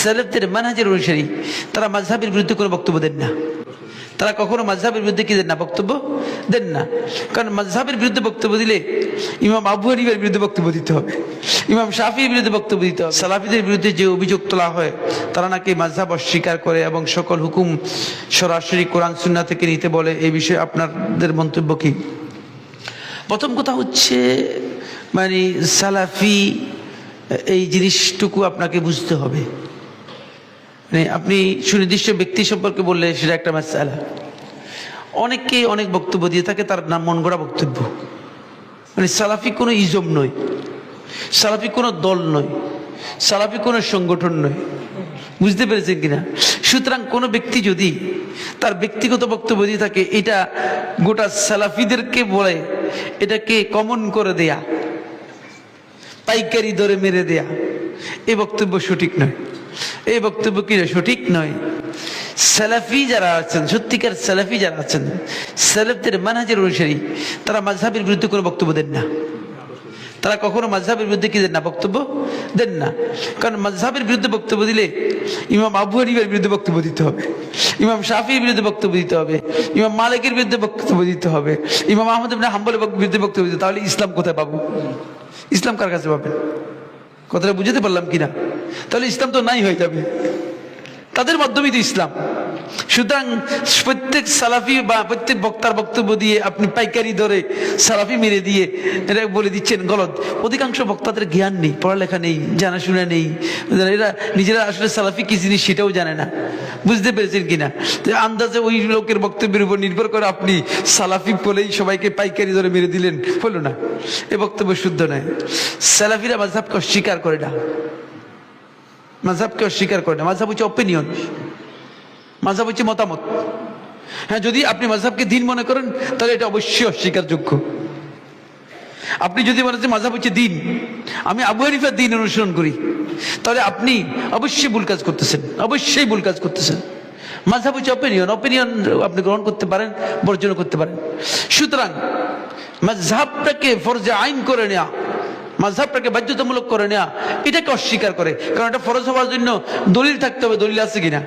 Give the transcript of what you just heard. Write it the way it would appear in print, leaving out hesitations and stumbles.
সালাফদের মানহাজের অনুসারী, তারা মাযহাবের বিরুদ্ধে কোনো বক্তব্য দেন না। তারা কখনো মাযহাবের বিরুদ্ধে কি দেন না, বক্তব্য দেন না। কারণ মাযহাবের বিরুদ্ধে বক্তব্য দিলে ইমাম আবু হানিফার বিরুদ্ধে বক্তব্য দিতে হবে, ইমাম শাফির বিরুদ্ধে বক্তব্য দিতে হবে। সালাফিদের বিরুদ্ধে যে অভিযোগ তোলা হয়, তারা নাকি মাযহাব অস্বীকার করে এবং সকল হুকুম সরাসরি কোরআন সুন্নাহ থেকে নিতে বলে। এই বিষয়ে আপনাদের মন্তব্য কি? প্রথম কথা হচ্ছে, মানে সালাফি এই জিনিসটুকু আপনাকে বুঝতে হবে। মানে আপনি সুনির্দিষ্ট ব্যক্তি সম্পর্কে বললে সেটা একটা মাসআলা। অনেকে অনেক বক্তব্য দিয়ে থাকে, তার নাম মন গড়া বক্তব্য। মানে সালাফি কোনো ইজম নয়, সালাফি কোনো দল নয়, সালাফি কোনো সংগঠন নয়। বুঝতে পেরেছেন কিনা? সুতরাং কোনো ব্যক্তি যদি তার ব্যক্তিগত বক্তব্য দিয়ে থাকে, এটা গোটা সালাফিদেরকে বলে এটাকে কমন করে দেয়া, পাইকারি দরে মেরে দেয়া, এই বক্তব্য সঠিক নয়। এই বক্তব্য কি সঠিক নয়? সালাফি যারা আছেন, সত্যিকার সালাফি যারা আছেন, সালাফদের মানহাজের অনুসারী, তারা মাযহাবের বিরুদ্ধে কোনো বক্তব্য দেন না। তারা কখনো মাযহাবের বিরুদ্ধে কি দেন না, বক্তব্য দেন না। কারণ মাযহাবের বিরুদ্ধে বক্তব্য দিলে ইমাম আবু হানিফার বিরুদ্ধে বক্তব্য দিতে হবে, ইমাম শাফির বিরুদ্ধে বক্তব্য দিতে হবে, ইমাম মালিকের বিরুদ্ধে বক্তব্য দিতে হবে, ইমাম আহমদ ইবনে হাম্বলের বিরুদ্ধে বক্তব্য দিতে। তাহলে ইসলাম কোথায় পাবো? ইসলাম কার কাছে পাবেন? কথাটা বুঝতে পারলাম কিনা? তাহলে ইসলাম তো নাই হয়ে যাবে, তাদের মাধ্যমেই তো ইসলাম। সুতরাং প্রত্যেক সালাফি বা প্রত্যেক বক্তার বক্তব্য দিয়ে আপনি পাইকারি ধরে সালাফি মেরে দিয়ে এটা বলে দিচ্ছেন গলত। অধিকাংশ বক্তাদের জ্ঞান নেই, পড়ালেখা নেই, জানাশোনা নেই, এরা নিজেরা আসলে সালাফি কি জিনিস সেটাও জানে না। বুঝতে পেরেছেন কিনা? আন্দাজে ওই লোকের বক্তব্যের উপর নির্ভর করে আপনি সালাফি বলেই সবাইকে পাইকারি ধরে মেরে দিলেন, হলো না। এ বক্তব্য শুদ্ধ নয়। সালাফিরা মাযহাবকে অস্বীকার করে না, মাযহাবকে অস্বীকার করে না। মাযহাব হচ্ছে অপিনিয়ন, মাযহাব হচ্ছে মতামত। হ্যাঁ, যদি আপনি মাযহাবকে দ্বীন মনে করেন তাহলে এটা অবশ্যই অস্বীকারযোগ্য। আপনি যদি মনে করেন মাযহাব হচ্ছে দ্বীন, আমি আবু হানিফার দ্বীন অনুসরণ করি, তাহলে আপনি অবশ্যই ভুল কাজ করতেছেন, অবশ্যই ভুল কাজ করতেছেন। মাযহাব হচ্ছে অপিনিয়ন, অপিনিয়ন আপনি গ্রহণ করতে পারেন, বর্জন করতে পারেন। সুতরাং মাযহাবটাকে ফরজে আইন করে নেওয়া, মাযহাবটাকে বাধ্যতামূলক করে নেওয়া, এটাকে অস্বীকার করে। কারণ এটা ফরজ হওয়ার জন্য দলিল থাকতে হবে। দলিল আছে কিনা?